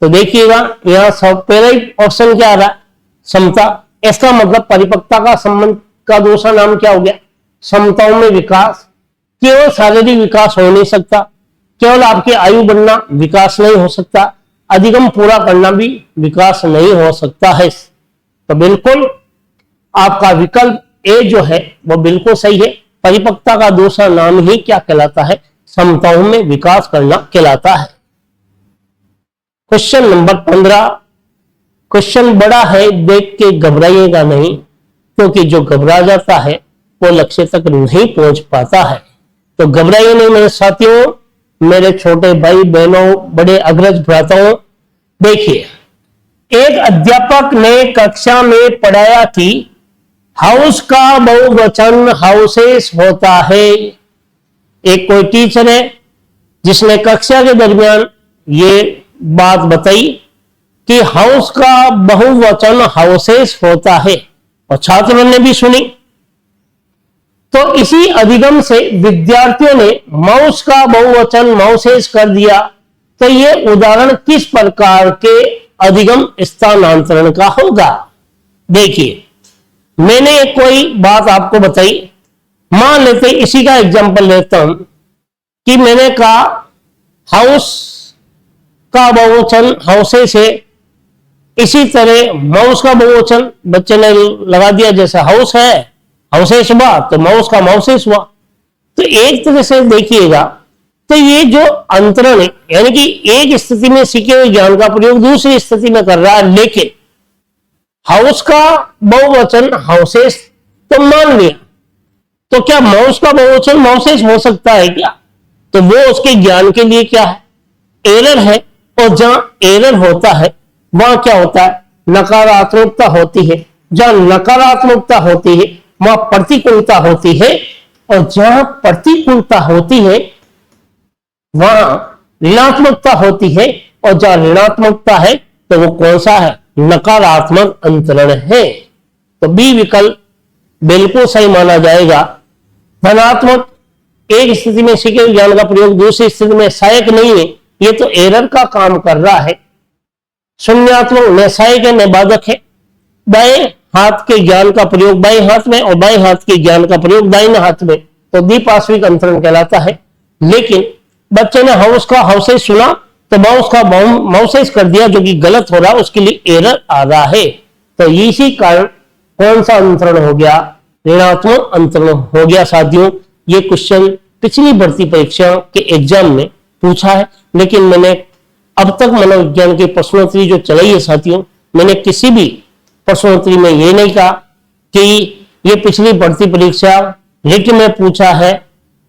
तो देखिएगा यहां सब पहला ही ऑप्शन क्या आ रहा है, क्षमता। इसका मतलब परिपक्वता का संबंध का दूसरा नाम क्या हो गया, क्षमताओं में विकास। केवल शारीरिक विकास हो नहीं सकता, केवल आपकी आयु बढ़ना विकास नहीं हो सकता, अधिगम पूरा करना भी विकास नहीं हो सकता है। तो बिल्कुल आपका विकल्प ए जो है वो बिल्कुल सही है। परिपक्वता का दूसरा नाम ही क्या कहलाता है, क्षमताओं में विकास करना कहलाता है। क्वेश्चन नंबर 15, क्वेश्चन बड़ा है, देख के घबराइएगा नहीं, क्योंकि जो घबरा जाता है वो लक्ष्य तक नहीं पहुंच पाता है। तो घबराइए नहीं मेरे साथियों, मेरे छोटे भाई बहनों, बड़े अग्रज भ्राताओं। देखिए, एक अध्यापक ने कक्षा में पढ़ाया कि हाउस का बहुवचन हाउसेस होता है। एक कोई टीचर है जिसने कक्षा के दरमियान ये बात बताई कि हाउस का बहुवचन हाउसेस होता है, और छात्रों ने भी सुनी। तो इसी अधिगम से विद्यार्थियों ने माउस का बहुवचन माउसेस कर दिया। तो ये उदाहरण किस प्रकार के अधिगम स्थानांतरण का होगा। देखिए, मैंने कोई बात आपको बताई, मान लेते इसी का एग्जांपल लेता हूं कि मैंने कहा हाउस का बहुवचन हाउसेस है। इसी तरह माउस का बहुवचन बच्चे ने लगा दिया, जैसे हाउस है हाउसेस हुआ तो माउस का माउसेस हुआ। तो एक तरह से देखिएगा, तो ये जो अंतरण है, यानी कि एक स्थिति में सीखे हुए ज्ञान का प्रयोग दूसरी स्थिति में कर रहा है, लेकिन हाउस का बहुवचन हाउसेस तो मान लिया, तो क्या माउस का बहुवचन माउसेस हो सकता है क्या। तो वो उसके ज्ञान के लिए क्या है, एरर है। और जहां एरर होता है वहां क्या होता है, नकारात्मकता होती है। जहां नकारात्मकता होती है वहां प्रतिकूलता होती है, और जहां प्रतिकूलता होती है वहां ऋणात्मकता होती है, और जहां ऋणात्मकता है तो वो कौन सा है, नकारात्मक अंतरण है। तो बी विकल्प बिल्कुल सही माना जाएगा। धनात्मक एक स्थिति में सीखे हुए ज्ञान का प्रयोग दूसरी स्थिति में सहायक नहीं है, ये तो एरर का काम कर रहा है। शून्यात्मक न सहायक है न बाधक है। बाएं हाथ के ज्ञान का प्रयोग बाएं हाथ में और बाएं हाथ के ज्ञान का प्रयोग दाहिने हाथ में, तो द्विपार्श्विक अंतरण कहलाता है। लेकिन बच्चे ने हाउस का हाउसेज सुना तो माउस का माउसेज कर दिया, जो कि गलत हो रहा है, उसके लिए एरर आ रहा है। तो इसी कारण कौन सा अंतरण हो गया? ऋणात्मक अंतरण हो गया। साथियों, ये क्वेश्चन पिछली भर्ती परीक्षा के एग्जाम में पूछा है, लेकिन मैंने अब तक मनोविज्ञान की प्रश्नोत्तरी जो चलाई है साथियों, मैंने किसी भी प्रश्नोत्तरी में ये नहीं कहा कि ये पिछली भर्ती परीक्षा रिट में पूछा है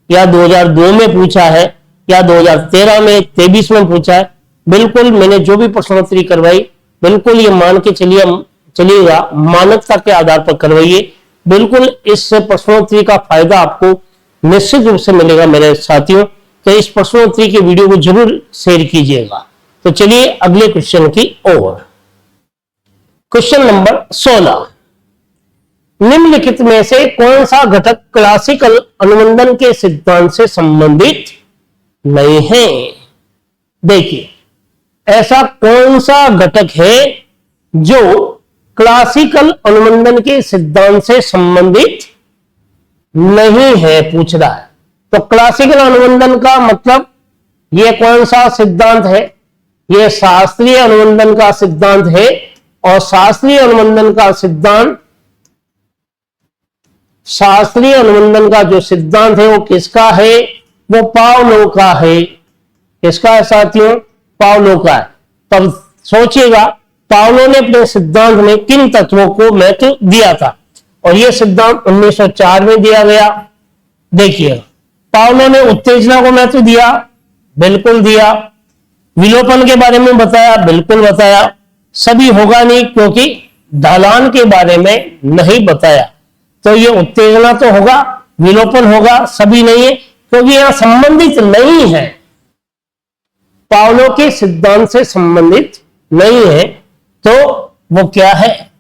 या 2002 में पूछा है या 2013 में 23 में पूछा है। बिल्कुल मैंने जो भी प्रश्नोत्तरी करवाई, बिल्कुल ये मान के चलिएगा मानकता के आधार पर करवाइए। बिल्कुल इस प्रश्नोत्तरी का फायदा आपको निश्चित रूप से मिलेगा मेरे साथियों। तो इस प्रश्नोत्तरी के वीडियो को जरूर शेयर कीजिएगा। तो चलिए अगले क्वेश्चन की ओर। क्वेश्चन नंबर 16, निम्नलिखित में से कौन सा घटक क्लासिकल अनुबंधन के सिद्धांत से संबंधित नहीं है? देखिए, ऐसा कौन सा घटक है जो क्लासिकल अनुबंधन के सिद्धांत से संबंधित नहीं है, पूछ रहा है। तो क्लासिकल अनुबंधन का मतलब यह कौन सा सिद्धांत है? यह शास्त्रीय अनुबंधन का सिद्धांत है। और शास्त्रीय अनुबंधन का जो सिद्धांत है वो किसका है? वो पावलोव का है। किसका है साथियों? पावलोव का है। तब सोचिएगा पावलोव ने अपने सिद्धांत में किन तत्वों को महत्व दिया था, और यह सिद्धांत 1904 में दिया गया। देखिए, पावलोव ने उत्तेजना को महत्व दिया, बिल्कुल दिया। विलोपन के बारे में बताया, बिल्कुल बताया। सभी होगा नहीं, क्योंकि ढलान के बारे में नहीं बताया। तो ये उत्तेजना तो होगा, विलोपन होगा, सभी नहीं है, क्योंकि यहां संबंधित नहीं है, पावलोव के सिद्धांत से संबंधित नहीं है। तो वो क्या है?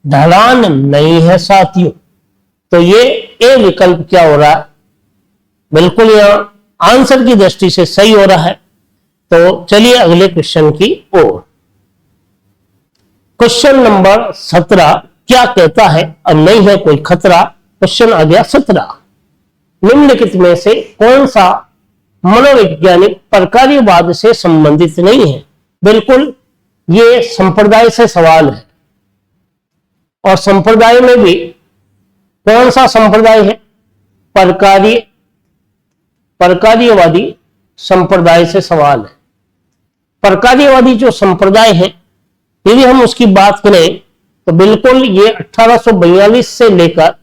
ढलान नहीं है साथियों। तो ये ए विकल्प क्या हो रहा है? बिल्कुल यहां आंसर की दृष्टि से सही हो रहा है। तो चलिए अगले क्वेश्चन की ओर। क्वेश्चन नंबर 17 क्या कहता है? अब नहीं है कोई खतरा। क्वेश्चन आ गया 17, निम्नलिखित में से कौन सा मनोवैज्ञानिक प्रकार्यवाद से संबंधित नहीं है? बिल्कुल ये संप्रदाय से सवाल है, और संप्रदाय में भी कौन सा संप्रदाय है? प्रकार्यवादी संप्रदाय से सवाल है। प्रकार्यवादी जो संप्रदाय है, यदि हम उसकी बात करें तो बिल्कुल ये 1842 से लेकर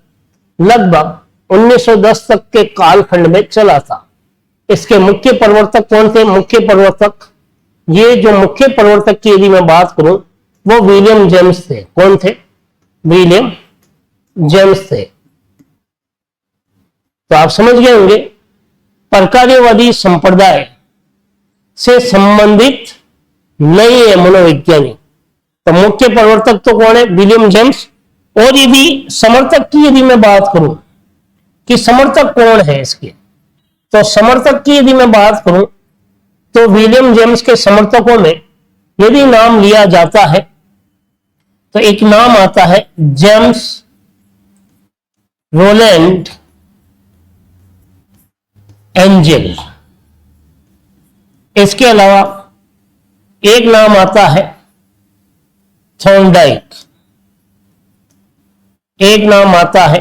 लगभग 1910 तक के कालखंड में चला था। इसके मुख्य प्रवर्तक कौन थे? मुख्य प्रवर्तक, ये जो मुख्य प्रवर्तक की यदि मैं बात करूं, वो विलियम जेम्स थे। कौन थे? विलियम जेम्स थे। तो आप समझ गए होंगे प्रकार्यवादी संप्रदाय से संबंधित नहीं है मनोवैज्ञानिक। तो मुख्य प्रवर्तक तो कौन है? William James. और यदि समर्थक की यदि मैं बात करूं कि समर्थक कौन है इसके, तो समर्थक की यदि मैं बात करूं तो विलियम जेम्स के समर्थकों में यदि नाम लिया जाता है तो एक नाम आता है जेम्स रोलैंड एंजल। इसके अलावा एक नाम आता है थॉर्नडाइक, एक नाम आता है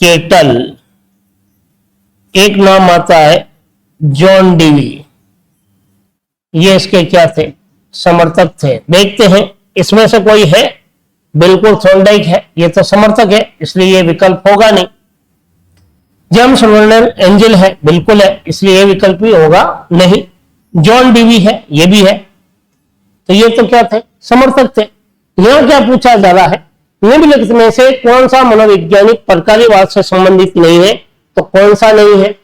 केटल, एक नाम आता है जॉन डीवी। ये इसके क्या थे? समर्थक थे। देखते हैं इसमें से कोई है? बिल्कुल थॉर्नडाइक है, ये तो समर्थक है, इसलिए ये विकल्प होगा नहीं। जेम्स रोलैंड एंजल है, बिल्कुल है, इसलिए ये विकल्प भी होगा नहीं। जॉन डीवी है, ये भी है, तो ये तो क्या थे? समर्थक थे। यहां क्या पूछा जा रहा है? निम्नलिखित में से कौन सा मनोवैज्ञानिक प्रकार्यवाद से संबंधित नहीं है? तो कौन सा नहीं है?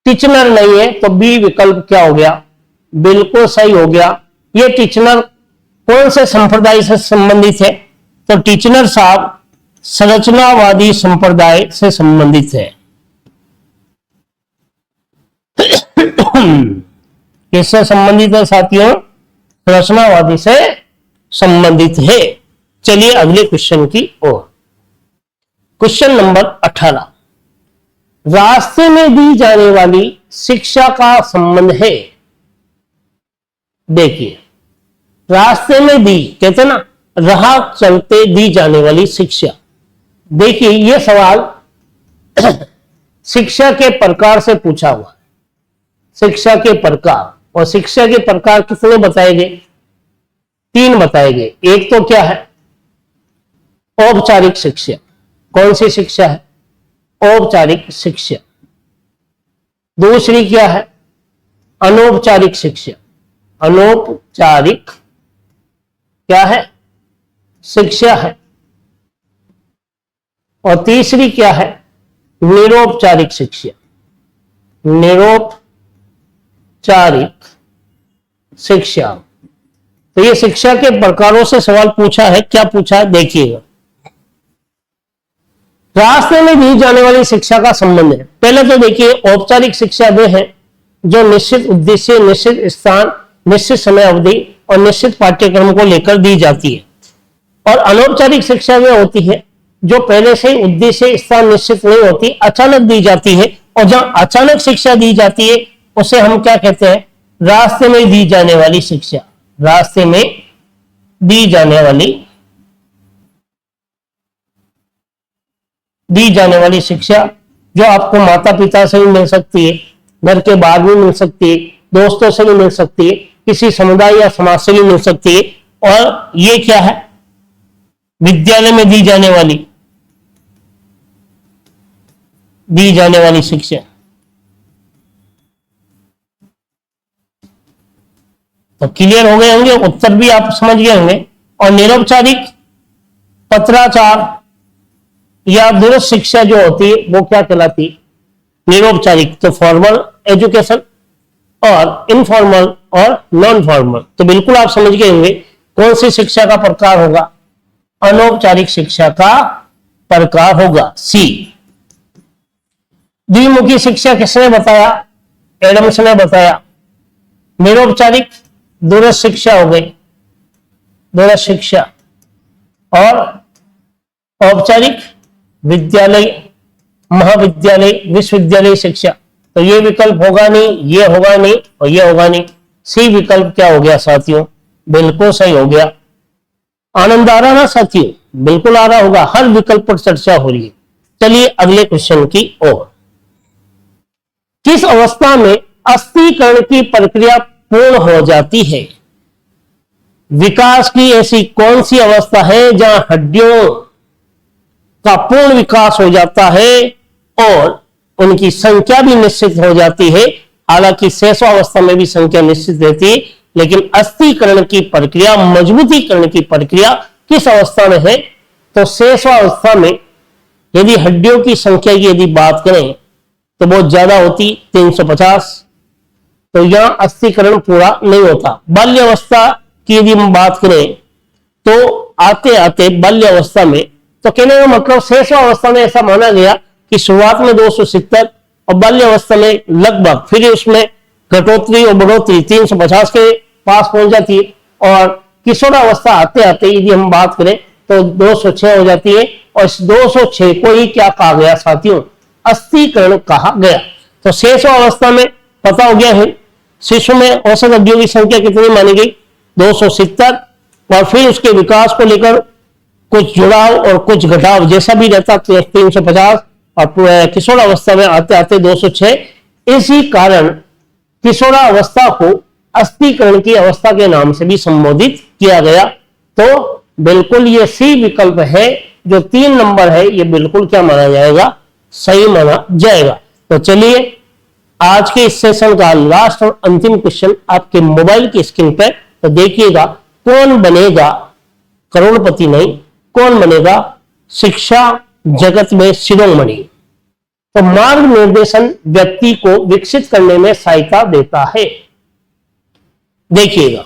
टिचनर नहीं है, तो बी विकल्प क्या हो गया? बिल्कुल सही हो गया। ये टिचनर कौन से संप्रदाय से संबंधित है? तो टिचनर साहब संरचनावादी संप्रदाय से संबंधित है। किससे संबंधित है साथियों? रचनावादी से संबंधित है। चलिए अगले क्वेश्चन की ओर। क्वेश्चन नंबर 18, रास्ते में दी जाने वाली शिक्षा का संबंध है। देखिए, रास्ते में दी कहते ना, राह चलते दी जाने वाली शिक्षा। देखिए, यह सवाल शिक्षा के प्रकार से पूछा हुआ है। शिक्षा के प्रकार, और शिक्षा के प्रकार कितने बताए गए? 3 बताए गए। एक तो क्या है? औपचारिक शिक्षा। कौन सी शिक्षा है? औपचारिक शिक्षा। दूसरी क्या है? अनौपचारिक शिक्षा। अनौपचारिक क्या है? शिक्षा है। और तीसरी क्या है? निरौपचारिक शिक्षा। निरौपचारिक शिक्षा। तो ये शिक्षा के प्रकारों से सवाल पूछा है। क्या पूछा है देखिएगा। रास्ते में दी जाने वाली शिक्षा का संबंध है। पहले तो देखिए, औपचारिक शिक्षा वे है जो निश्चित उद्देश्य, निश्चित स्थान, निश्चित समय अवधि और निश्चित पाठ्यक्रम को लेकर दी जाती है। और अनौपचारिक शिक्षा वे होती है जो पहले से उद्देश्य, स्थान निश्चित नहीं होती, अचानक दी जाती है। और जहां अचानक शिक्षा दी जाती है उसे हम क्या कहते हैं? रास्ते में दी जाने वाली शिक्षा। रास्ते में दी जाने वाली शिक्षा, जो आपको माता पिता से भी मिल सकती है, घर के बाहर भी मिल सकती है, दोस्तों से भी मिल सकती है, किसी समुदाय या समाज से भी मिल सकती है। और ये क्या है? विद्यालय में दी जाने वाली शिक्षा। तो क्लियर हो गए होंगे, उत्तर भी आप समझ गए होंगे। और निरौपचारिक, पत्राचार या दूरस्थ शिक्षा जो होती है वो क्या कहलाती है? निरौपचारिक। तो फॉर्मल एजुकेशन और इनफॉर्मल और नॉन फॉर्मल। तो बिल्कुल आप समझ गए होंगे कौन सी शिक्षा का प्रकार होगा? अनौपचारिक शिक्षा का प्रकार होगा, सी। द्विमुखी शिक्षा किसने बताया? एडम्स ने बताया। निरौपचारिक दूरस्थ शिक्षा हो गई, दूरस्थ शिक्षा। और औपचारिक विद्यालय, महाविद्यालय, विश्वविद्यालय शिक्षा। तो ये विकल्प होगा नहीं, ये होगा नहीं और ये होगा नहीं। सी विकल्प क्या हो गया साथियों? बिल्कुल सही हो गया। आनंद आ रहा ना साथियों? बिल्कुल आ रहा होगा। हर विकल्प पर चर्चा हो रही है। चलिए अगले क्वेश्चन की ओर। किस अवस्था में अस्थिकरण की प्रक्रिया पूर्ण हो जाती है? विकास की ऐसी कौन सी अवस्था है जहां हड्डियों का पूर्ण विकास हो जाता है और उनकी संख्या भी निश्चित हो जाती है? हालांकि शेषावस्था में भी संख्या निश्चित रहती है, लेकिन अस्थिकरण की प्रक्रिया, मजबूतीकरण की प्रक्रिया किस अवस्था में है? तो शेषावस्था में। यदि हड्डियों की संख्या की यदि बात करें तो बहुत ज्यादा होती, 350। तो यहां अस्थिकरण पूरा नहीं होता। बाल्यावस्था की यदि हम बात करें तो आते आते बाल्यावस्था में, तो कहने का मतलब शेषावस्था में ऐसा माना गया कि शुरुआत में 270 और बाल्यावस्था में लगभग फिर उसमें घटोत्तरी और बढ़ोतरी 350 के पास पहुंच जाती है। और किशोरावस्था आते आते यदि हम बात करें तो 206 हो जाती है। और इस 206 को ही क्या कहा गया साथियों? अस्थिकरण कहा गया। तो शेषावस्था में पता हो गया है शिशु में औसत हड्डियों की संख्या कितनी मानी गई? 270। और फिर उसके विकास को लेकर कुछ जुड़ाव और कुछ घटाव जैसा भी रहता 350। और किशोरावस्था में आते आते 206। इसी कारण किशोरावस्था को अस्थिकरण की अवस्था के नाम से भी संबोधित किया गया। तो बिल्कुल ये सी विकल्प है, जो 3 नंबर है, ये बिल्कुल क्या माना जाएगा? सही माना जाएगा। तो चलिए आज के इस सेशन का लास्ट और अंतिम क्वेश्चन आपके मोबाइल की स्क्रीन पर तो देखिएगा। कौन बनेगा करोड़पति? नहीं, कौन बनेगा शिक्षा जगत में शिरोमणि? तो मार्ग निर्देशन व्यक्ति को विकसित करने में सहायता देता है। देखिएगा,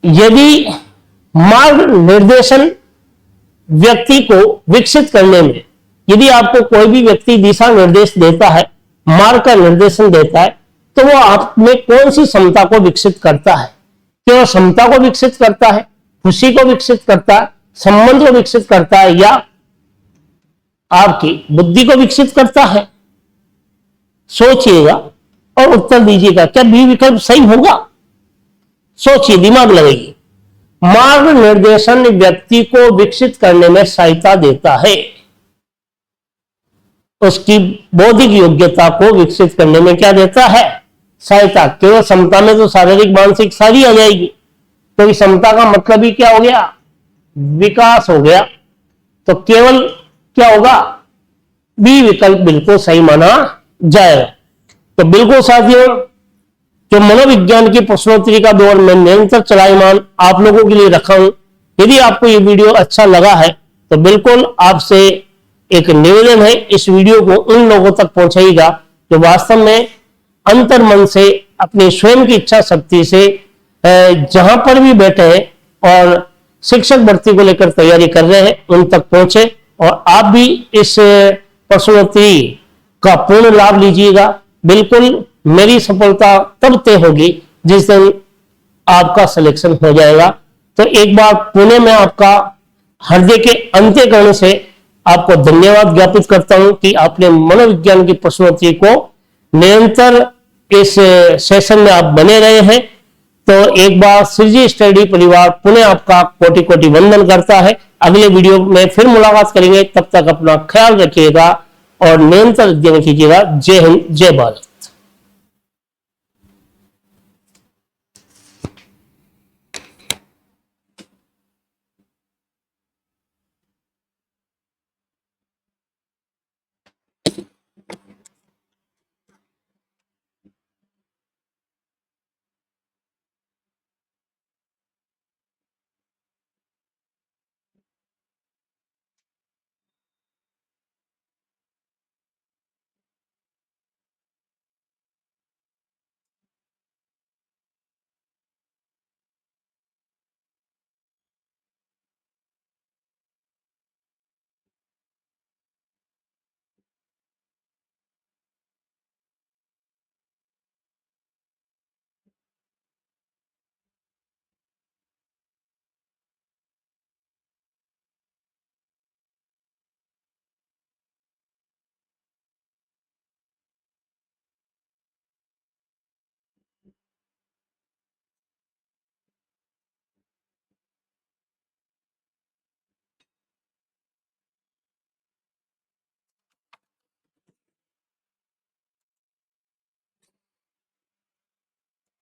यदि मार्ग निर्देशन व्यक्ति को विकसित करने में, यदि आपको कोई भी व्यक्ति दिशा निर्देश देता है, मार्ग का निर्देशन देता है, तो वो आप में कौन सी क्षमता को विकसित करता है? केवल क्षमता को विकसित करता है, खुशी को विकसित करता है, संबंध को विकसित करता है, या आपकी बुद्धि को विकसित करता है? सोचिएगा और उत्तर दीजिएगा। क्या बी विकल्प सही होगा? सोचिए, दिमाग लगाइए। मार्ग निर्देशन व्यक्ति को विकसित करने में सहायता देता है, उसकी बौद्धिक योग्यता को विकसित करने में क्या देता है? सहायता। केवल क्षमता में तो शारीरिक मानसिक सारी आ जाएगी, तो क्षमता का मतलब ही क्या हो गया? विकास हो गया। तो केवल क्या होगा? बी विकल्प बिल्कुल सही माना जाएगा। तो बिल्कुल साथियों, जो मनोविज्ञान की प्रश्नोत्तरी का दौर मैं निरंतर चलायमान आप लोगों के लिए रखा हूं, यदि आपको ये वीडियो अच्छा लगा है तो बिल्कुल आपसे एक निवेदन है, इस वीडियो को उन लोगों तक पहुंचाइएगा जो वास्तव में अंतर मन से अपनी स्वयं की इच्छा शक्ति से जहां पर भी बैठे हैं और शिक्षक भर्ती को लेकर तैयारी कर रहे हैं, उन तक पहुंचे और आप भी इस प्रश्नोत्तरी का पूर्ण लाभ लीजिएगा। बिल्कुल मेरी सफलता तब तय होगी जिस दिन आपका सिलेक्शन हो जाएगा। तो एक बार पुणे में आपका हृदय के अंत्यकरण से आपको धन्यवाद ज्ञापित करता हूं कि आपने मनोविज्ञान की प्रश्नोत्तरी को निरंतर इस सेशन में आप बने रहे हैं। तो एक बार श्रीजी स्टडी परिवार पुणे आपका कोटि कोटि वंदन करता है। अगले वीडियो में फिर मुलाकात करेंगे, तब तक अपना ख्याल रखिएगा और निरंतर अध्ययन कीजिएगा। जय हिंद, जय भारत।